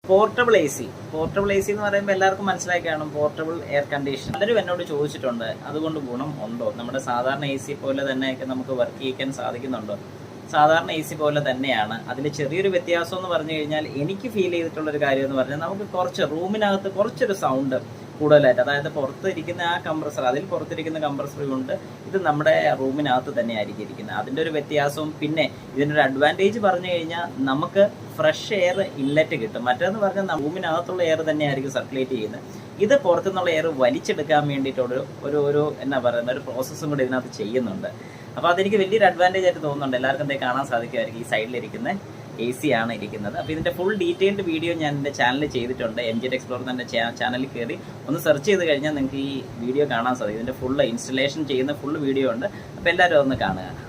Portable A C എന്ന് പറയുമ്പോൾ എല്ലാവർക്കും മനസ്സിലാക്കി കാണും. Portable air condition. പലരും എന്നോട് ചോദിച്ചിട്ടുണ്ട്, അതുകൊണ്ട് ഗുണം ഉണ്ടോ, നമ്മുടെ സാധാരണ എ സി പോലെ തന്നെയൊക്കെ നമുക്ക് വർക്ക് ചെയ്യിക്കാൻ സാധിക്കുന്നുണ്ടോ? സാധാരണ എ സി പോലെ തന്നെയാണ്. അതിൽ ചെറിയൊരു വ്യത്യാസം എന്ന് പറഞ്ഞു കഴിഞ്ഞാൽ എനിക്ക് ഫീൽ ചെയ്തിട്ടുള്ളൊരു കാര്യം എന്ന് പറഞ്ഞാൽ നമുക്ക് കുറച്ച് റൂമിനകത്ത് കുറച്ചൊരു സൗണ്ട് കൂടുതലായിട്ട്, അതായത് പുറത്തിരിക്കുന്ന ആ കംപ്രസർ, അതിൽ പുറത്തിരിക്കുന്ന കംപ്രസർ കൊണ്ട് ഇത് നമ്മുടെ റൂമിനകത്ത് തന്നെ ആയിരിക്കും ഇരിക്കുന്നത്. അതിൻ്റെ ഒരു വ്യത്യാസവും പിന്നെ ഇതിനൊരു അഡ്വാൻറ്റേജ് പറഞ്ഞു കഴിഞ്ഞാൽ നമുക്ക് ഫ്രഷ് എയർ ഇൻലെറ്റ് കിട്ടും. മറ്റേന്ന് പറഞ്ഞാൽ റൂമിനകത്തുള്ള എയർ തന്നെയായിരിക്കും സർക്കുലേറ്റ് ചെയ്യുന്നത്. ഇത് പുറത്തുനിന്നുള്ള എയർ വലിച്ചെടുക്കാൻ വേണ്ടിയിട്ടുള്ള ഒരു എന്നാ പറയുന്ന ഒരു പ്രോസസ്സും കൂടി ഇതിനകത്ത് ചെയ്യുന്നുണ്ട്. അപ്പോൾ അതെനിക്ക് വലിയൊരു അഡ്വാൻറ്റേജ് ആയിട്ട് തോന്നുന്നുണ്ട്. എല്ലാവർക്കും എന്തെങ്കിലും കാണാൻ സാധിക്കുമായിരിക്കും. ഈ സൈഡിലിരിക്കുന്ന എ സി ആണ് ഇരിക്കുന്നത്. അപ്പോൾ ഇതിൻ്റെ ഫുൾ ഡീറ്റെയിൽഡ് വീഡിയോ ഞാൻ എൻ്റെ ചാനലിൽ ചെയ്തിട്ടുണ്ട്. MJ Tech Explorer എൻ്റെ ചാനലിൽ കയറി ഒന്ന് സെർച്ച് ചെയ്ത് കഴിഞ്ഞാൽ നിങ്ങൾക്ക് ഈ വീഡിയോ കാണാൻ സാധിക്കും. ഇതിൻ്റെ ഫുൾ ഇൻസ്റ്റലേഷൻ ചെയ്യുന്ന ഫുൾ വീഡിയോ ഉണ്ട്. അപ്പോൾ എല്ലാവരും ഒന്ന് കാണുക.